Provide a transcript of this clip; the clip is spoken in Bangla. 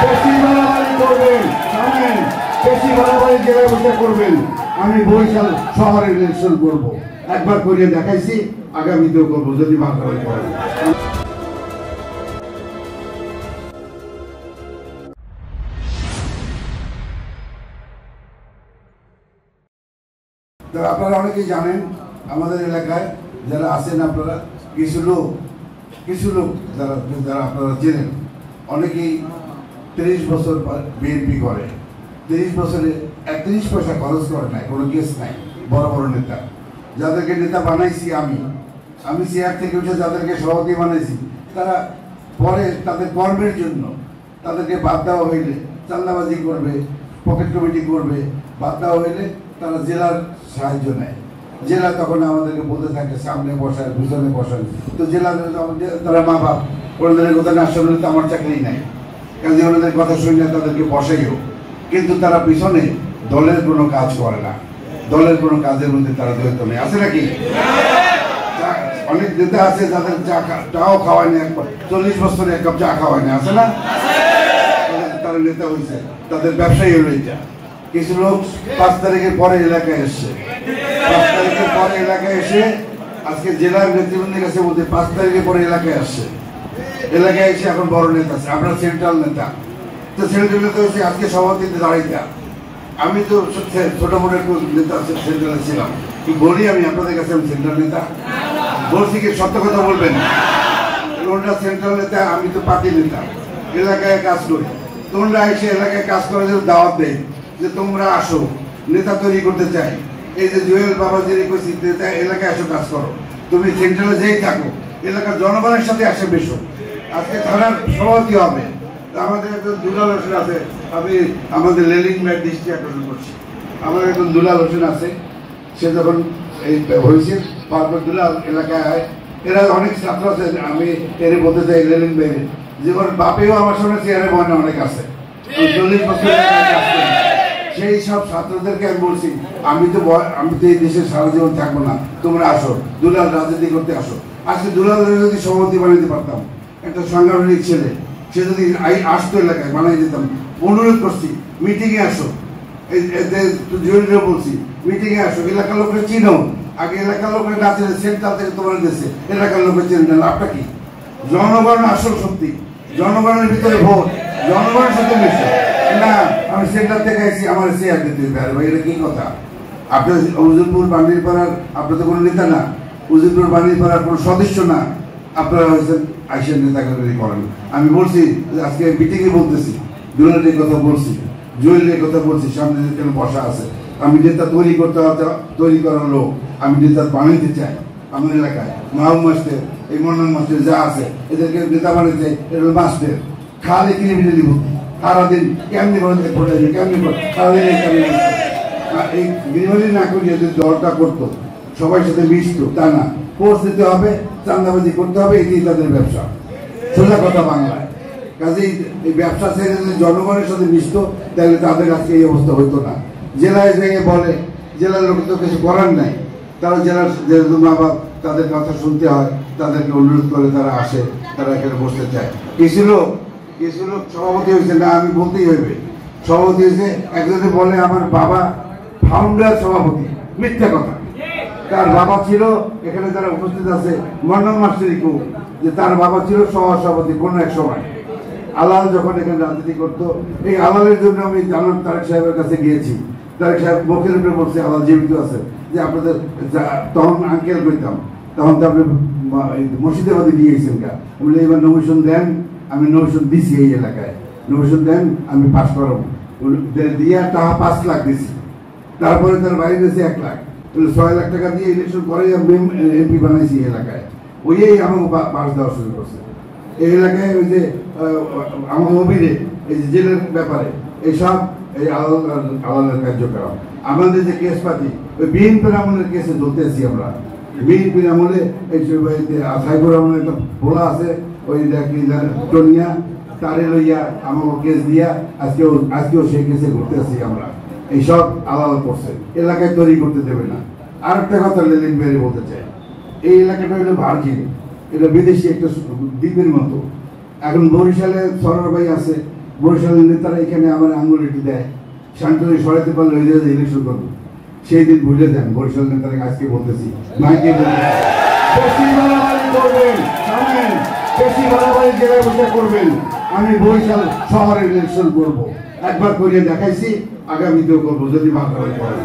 বেশি বাড়াবাড়ি করবেন, জানেন বেশি বাড়াবাড়ি জেলায় বসে করবেন। আমি বরিশাল শহরে ইলেকশন করবো, একবার করিয়ে দেখাইছি, আগামীতেও করবো যদি বাড়াবাড়ি করেন। আপনারা অনেকেই জানেন আমাদের এলাকায় যারা আছেন, আপনারা কিছু লোক যারা যারা আপনারা চেনেন, অনেকেই 30 বছর বিএনপি করে, 30 বছরে 31 পয়সা খরচ করে নাই, কোনো কেস নাই। বড় বড় নেতা যাদেরকে নেতা বানাইছি আমি চেয়ার থেকে উঠে যাদেরকে সভাপতি বানাইছি, তারা পরে তাদের কর্মের জন্য তাদেরকে বাদ দেওয়া হইলে চাঁদাবাজি করবে, পকেট কমিটি করবে, বাদ দেওয়া হইলে তারা জেলার সাহায্য নেয়। জেলা তখন আমাদেরকে বলতে থাকে সামনে বসান, পিছনে বসান। তো জেলা তারা মা বাপ, ওনাদের কথা না শুনলে তো আমার চাকরি নাই, কাজে ওনাদের কথা শুনলে তাদেরকে বসাইও। কিন্তু তারা পিছনে দলের কোনো কাজ করে না, দলের কোনো কাজের মধ্যে তারা জড়িত নেই। আছে নাকি? অনেক নেতা আছে যাদের চাও খাওয়ায় না, একবার 40 বছরে এক কাপ চা খাওয়ায় না, আছে না? তারা নেতা হয়েছে, তাদের ব্যবসায়ী হলো এটা। কিছু লোক 5 তারিখের পরে এলাকায় এসছে, 5 তারিখের পরে এলাকায় এসে আজকে জেলার নেতৃবৃন্দের কাছে বলতে 5 তারিখের পরে এলাকায় আসছে, এলাকায় এসে এখন বড় নেতা আছে। আমরা সেন্ট্রাল নেতা, তো সেন্ট্রাল নেতা হচ্ছে আজকে সভাপতিতে দাঁড়াইতা। আমি তো ছোট মোটো একটু নেতা সেন্ট্রালে ছিলাম, কি বলি আমি আপনাদের কাছে আমি সেন্ট্রাল নেতা বলছি কি? সত্য কথা বলবেন। ওটা সেন্ট্রাল নেতা, আমি তো পার্টি নেতা, এলাকায় কাজ করি। তোমরা এসে এলাকায় কাজ করার জন্য দাওয়াত দেয় যে তোমরা আসো, নেতা তৈরি করতে চাই। এই যে জুয়েল বাবাজির এলাকায় আসো, কাজ করো। তুমি সেন্ট্রালে যেই থাকো, এলাকার জনগণের সাথে আসে বেশো। আজকে থানার সভাপতি হবে, আমাদের একজন দুলাল হোসেন আছে, আমি আমাদের লেলিং ম্যাট দৃষ্টি আকর্ষণ করছি। আমার একজন দুলাল হোসেন আছে, সে যখন এই হয়েছে দুলাল এলাকায় হয়, এরা অনেক ছাত্র আছে। আমি এর বলতে চাই লেলিং বাইরে যেমন বাপেও আমার সামনে চেয়ারে বয়না অনেক আছে, 40 বছর সেই সব ছাত্রদেরকে আমি বলছি আমি তো এই দেশে সারা জীবন থাকবো না, তোমরা আসো, দুলাল রাজনীতি করতে আসো। আজকে দুলালের যদি সভাপতি বানাইতে পারতাম, একটা সাংগঠনিক ছেলে, সে যদি আসতো এলাকায় বানাই দিতাম। অনুরোধ করছি মিটিংয়ে আসো, জরুরি বলছি মিটিংয়ে আসো, এলাকার লোকের চিনো। আগে এলাকার লোকের না চিনে সেন্ট্রাল থেকে তোমার দেশে এলাকার লোকের চিনে না, লাভটা কি? জনগণ আসল শক্তি, জনগণের ভিতরে ভোট, জনগণের সাথে মিশে না। আমি সেন্টার থেকে আসছি, আমার শেয়ার দিতে হবে ভাই, এটা কি কথা? আপনার উজিরপুর বান্ডিরপাড়ার আপনার তো কোনো নেতা না, উজিরপুর বান্ডিরপাড়ার কোনো সদস্য না, আপনারা হয়েছেন আইসের নেতাগিরি করেন। আমি বলছি আজকে মিটিংয়ে বলতেছি, দুলালের কথা বলছি, জুয়েলের কথা বলছি, সামনে যেখানে বসা আছে। আমি নেতা তৈরি করার লোক, আমি নেতা বানাইতে চাই। আমার এলাকায় মাহবুব মাস্টার, এই মন্নান মাস্টার যা আছে, এদেরকে নেতা বানাইতে, এটা মাস্টার খালি ক্রিমিনালি ভর্তি, সারাদিন কেমনি করে কেমনি সারাদিন এই ক্রিমিনালি না করিয়ে যদি দলটা করতো, সবার সাথে মিশতো, তা না। পোস্ট দিতে হবে, চাঁদাবাজি করতে হবে, এটাই তাদের ব্যবসা। সোজা কথা বাংলায়। কাজেই এই ব্যবসা ছেড়ে যদি জনগণের সাথে মিশতো, তাহলে তাদের আজকে এই অবস্থা হইতো না। জেলায় যেয়ে বলে, জেলার লোক তো কিছু করার নাই, তারা জেলার যেহেতু মা বাপ, তাদের কথা শুনতে হয়, তাদেরকে অনুরোধ করে তারা আসে, তারা এখানে বসতে চায়। কিছু লোক সভাপতি হয়েছে না, আমি বলতেই হইবে সভাপতি হয়েছে। একজনে বলে আমার বাবা ফাউন্ডার সভাপতি, মিথ্যা কথা। তার বাবা ছিল, এখানে যারা উপস্থিত আছে মন্ডল মাস্টারি কো, যে তার বাবা ছিল সভাপতি কোনো এক সময়। আলাল যখন এখানে রাজনীতি করতো, এই আলালের জন্য আমি জানান তারেক সাহেবের কাছে গিয়েছি। তারেক সাহেব মুখের উপরে বলছে আলাল জীবিত আছে, যে আপনাদের তখন আঙ্কেল কইতাম, তখন তো আপনি মুর্শিদাবাদে গিয়েছেন কা, বলে এবার নমিশন দেন। আমি নমিশন দিছি, এই এলাকায় নমিশন দেন, আমি পাস করাবো দিয়া টাকা 5 লাখ দিছি। তারপরে তার বাইরে দিয়েছে 1 লাখ, 6 লাখ টাকা দিয়ে ইলেকশন করে এমপি বানাইছি এলাকায়। ওই আমাকে পাস দেওয়া শুরু করছে এই এলাকায়। ওই যে আমার অভিরে এই যে জেলের ব্যাপারে এইসব এই আলাদার কার্যক্রম, আমাদের যে কেস পাতি ওই বিএনপির আমলের কেসে ধরতেছি আমরা। বিএনপির আমলে এই সাইবুর রহমানের একটা ভোলা আছে, ওই টনিয়া তারে লইয়া আমাকে কেস দিয়া আজকেও সেই কেসে ঘুরতে আসি আমরা। এইসব আলাদা করছে, এলাকায় তৈরি করতে দেবে না। আর একটা কথা লেলিন বেড়ে বলতে চাই, এই এলাকাটা হলো ভার্জিন, এটা বিদেশি একটা দ্বীপের মতো। এখন বরিশালে সরোয়ার ভাই আছে, বরিশালের নেতারা এখানে আমার আঙ্গুলিটি দেয়, শান্তরে সরাইতে পারলে ওই জায়গায় ইলেকশন করবো। সেই দিন ভুলে যান। বরিশাল নেতারা আজকে বলতেছি, মাইকে বেশি বাড়াবাড়ি করবেন, জানেন বেশি বাড়াবাড়ি জেলায় বসে করবেন। আমি বরিশাল শহরে ইলেকশন করবো, একবার করে দেখাইছি, আগামীতেও করবো যদি বাড়াবাড়ি করেন।